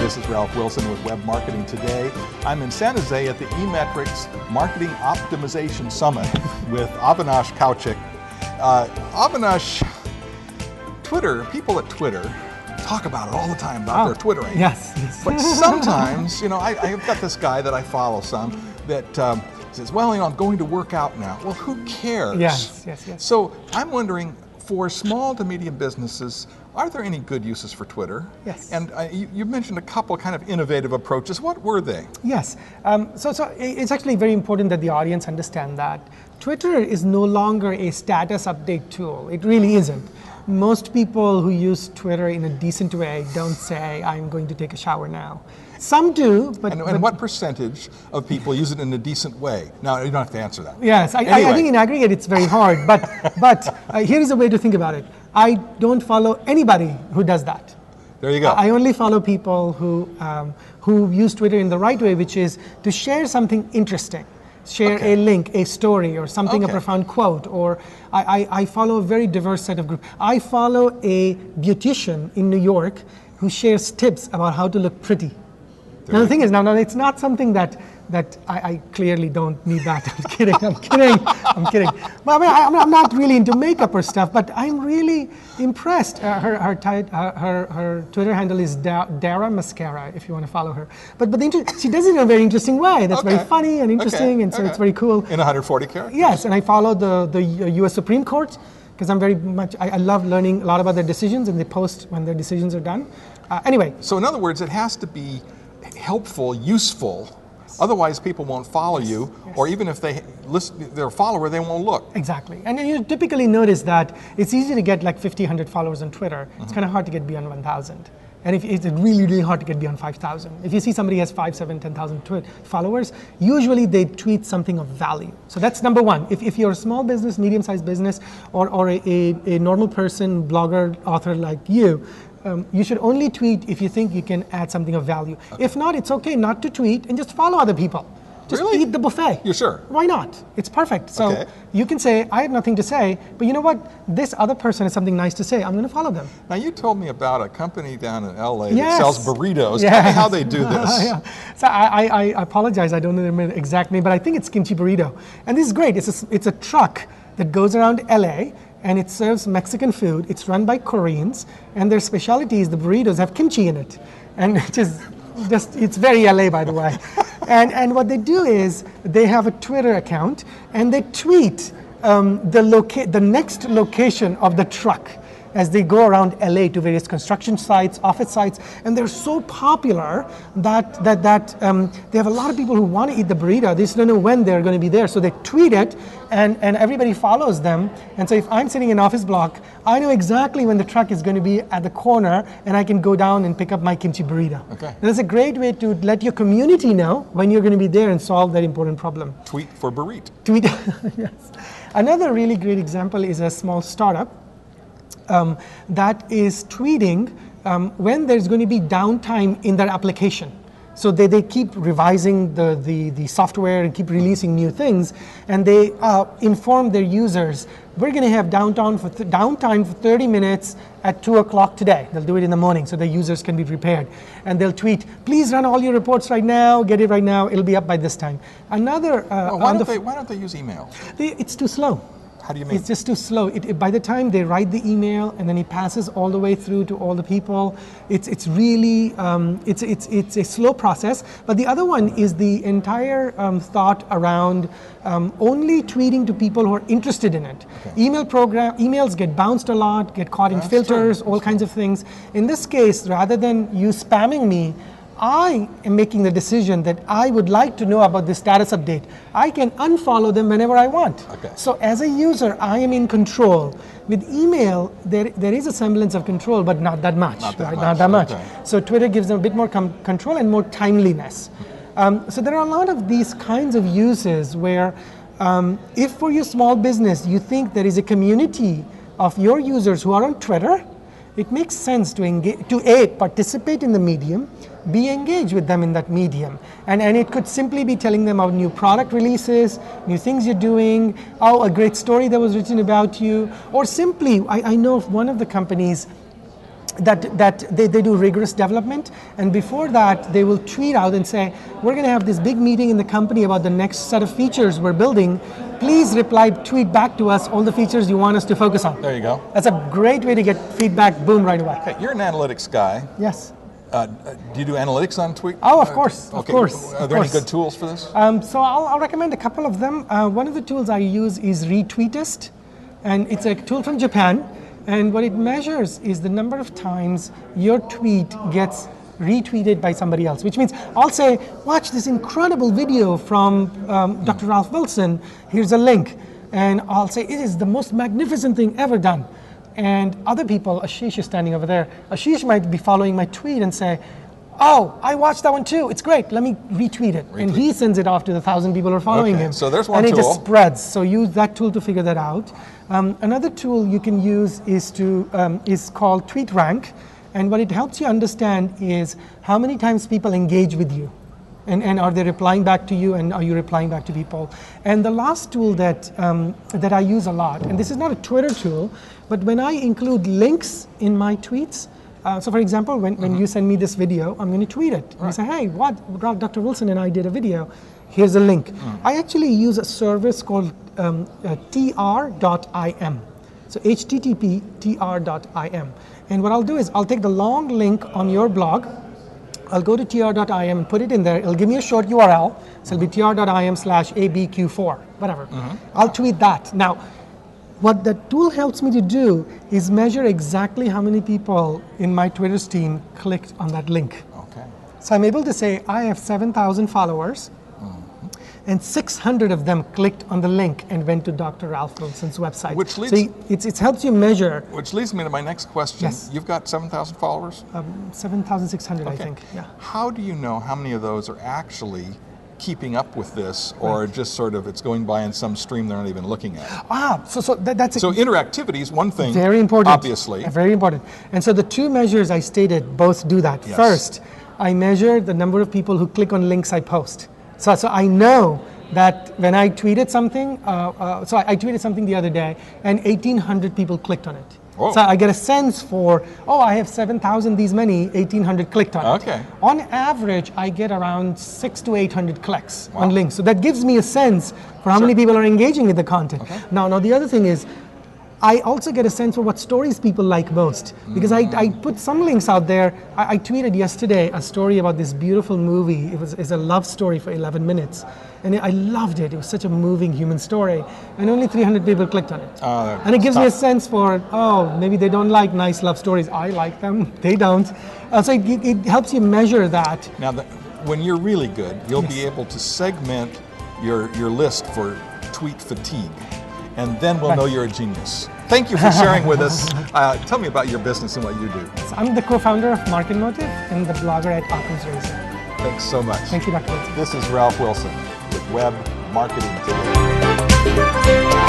this is Ralph Wilson with Web Marketing Today. I'm in San Jose at the eMetrics Marketing Optimization Summit with Avinash Kaushik. Avinash, Twitter, people at Twitter talk about it all the time, about their Twittering. Yes. But sometimes, I've got this guy that I follow some that says, well, I'm going to work out now. Well, who cares? Yes. So I'm wondering, for small to medium businesses, are there any good uses for Twitter? Yes. And you mentioned a couple kind of innovative approaches. What were they? Yes. So it's actually very important that the audience understand that Twitter is no longer a status update tool. It really isn't. Most people who use Twitter in a decent way don't say, I'm going to take a shower now. Some do, but... And what percentage of people use it in a decent way? Now, you don't have to answer that. Yes, anyway. I think in aggregate it's very hard, but here is a way to think about it. I don't follow anybody who does that. There you go. I only follow people who use Twitter in the right way, which is to share something interesting. Share a link, a story, or something, a profound quote, or I follow a very diverse set of groups. I follow a beautician in New York who shares tips about how to look pretty. Now the thing is, now it's not something that I clearly don't need that. I'm kidding. But I'm not really into makeup or stuff, but I'm really impressed. Her Twitter handle is Dara Mascara, if you want to follow her. But she does it in a very interesting way. That's very funny and interesting, and so it's very cool. In 140 characters? Yes, and I follow the U.S. Supreme Court, because I love learning a lot about their decisions, and they post when their decisions are done. Anyway. So in other words, it has to be helpful, useful. Otherwise, people won't follow you, or even if they're a follower, they won't look. Exactly. And you typically notice that it's easy to get like 50, 100 followers on Twitter. It's kind of hard to get beyond 1,000. And it's really, really hard to get beyond 5,000. If you see somebody has 5, 7, 10,000 followers, usually they tweet something of value. So that's number one. If you're a small business, medium-sized business, or a normal person, blogger, author like you should only tweet if you think you can add something of value. If not, it's okay not to tweet and just follow other people. Just eat the buffet. You're sure? Why not? It's perfect. So you can say, I have nothing to say, but you know what? This other person has something nice to say. I'm going to follow them. Now you told me about a company down in LA that sells burritos. Tell me how they do this. So I apologize, I don't know the exact name, but I think it's Kimchi Burrito. And this is great. It's a truck that goes around LA, and it serves Mexican food. It's run by Koreans, and their specialty is the burritos have kimchi in it. And it's very LA, by the way. And what they do is they have a Twitter account, and they tweet the next location of the truck as they go around LA to various construction sites, office sites, and they're so popular that they have a lot of people who want to eat the burrito. They just don't know when they're going to be there, so they tweet it, and everybody follows them. And so if I'm sitting in an office block, I know exactly when the truck is going to be at the corner, and I can go down and pick up my kimchi burrito. And that's a great way to let your community know when you're going to be there and solve that important problem. Tweet for burrito. Tweet, yes. Another really great example is a small startup that is tweeting when there's going to be downtime in their application. So they keep revising the software and keep releasing new things, and they inform their users, we're going to have downtime for 30 minutes at 2 o'clock today. They'll do it in the morning so the users can be prepared. And they'll tweet, please run all your reports right now, get it right now, it'll be up by this time. Another... why don't they use email? It's too slow. How do you mean? It's just too slow. By the time they write the email and then it passes all the way through to all the people, it's really it's a slow process. But the other one is the entire thought around only tweeting to people who are interested in it. Emails get bounced a lot, get caught in filters, all kinds of things. In this case, rather than you spamming me, I am making the decision that I would like to know about the status update. I can unfollow them whenever I want. So as a user, I am in control. With email, there is a semblance of control, but not that much. Not that much. So Twitter gives them a bit more control and more timeliness. So there are a lot of these kinds of uses where if for your small business you think there is a community of your users who are on Twitter, it makes sense to participate in the medium, be engaged with them in that medium. And it could simply be telling them about new product releases, new things you're doing, a great story that was written about you, or simply, I know of one of the companies that they do rigorous development, and before that they will tweet out and say, we're going to have this big meeting in the company about the next set of features we're building. Please tweet back to us all the features you want us to focus on. There you go. That's a great way to get feedback, boom, right away. Okay, you're an analytics guy. Yes. Do you do analytics on tweet? Oh, of course, okay. of course. Are there any good tools for this? So I'll recommend a couple of them. One of the tools I use is Retweetist, and it's a tool from Japan. And what it measures is the number of times your tweet gets retweeted by somebody else, which means I'll say, watch this incredible video from Dr. Ralph Wilson, here's a link. And I'll say, it is the most magnificent thing ever done. And other people, Ashish is standing over there, Ashish might be following my tweet and say, oh, I watched that one too, it's great, let me retweet it. And he sends it off to the 1,000 people who are following him. So there's one and tool. it just spreads, so use that tool to figure that out. Another tool you can use is called TweetRank, and what it helps you understand is how many times people engage with you, and are they replying back to you, and are you replying back to people. And the last tool that I use a lot, and this is not a Twitter tool, but when I include links in my tweets, so for example, when you send me this video, I'm going to tweet it. And I say, hey, Dr. Wilson and I did a video. Here's a link. I actually use a service called TR.IM. So HTTP TR.IM. And what I'll do is I'll take the long link on your blog, I'll go to TR.IM and put it in there. It'll give me a short URL. So it'll be TR.IM/ABQ4, whatever. I'll tweet that. Now, what the tool helps me to do is measure exactly how many people in my Twitter stream clicked on that link. Okay. So I'm able to say I have 7,000 followers, and 600 of them clicked on the link and went to Dr. Ralph Wilson's website. Which leads, so it helps you measure. Which leads me to my next question. Yes. You've got 7,000 followers? 7,600, I think. Yeah. How do you know how many of those are actually keeping up with this, or just sort of it's going by in some stream they're not even looking at? So that's so interactivity is one thing. Very important. Obviously. Very important. And so the two measures I stated both do that. Yes. First, I measure the number of people who click on links I post. So I know that when I tweeted something, so I tweeted something the other day, and 1,800 people clicked on it. Whoa. So I get a sense for, I have 7,000 these many, 1,800 clicked on it. Okay. On average, I get around 600 to 800 clicks on links. So that gives me a sense for how many people are engaging with the content. Okay. Now the other thing is, I also get a sense for what stories people like most, because I put some links out there. I tweeted yesterday a story about this beautiful movie. It's a love story for 11 minutes. And I loved it. It was such a moving human story. And only 300 people clicked on it. And it gives me a sense for, maybe they don't like nice love stories. I like them. They don't. So it helps you measure that. Now, when you're really good, you'll be able to segment your list for tweet fatigue. And then we'll know you're a genius. Thank you for sharing with us. Tell me about your business and what you do. So I'm the co-founder of Market Motive and the blogger at Occam's Razor. Thanks so much. Thank you, Dr. Wilson. This is Ralph Wilson with Web Marketing Today.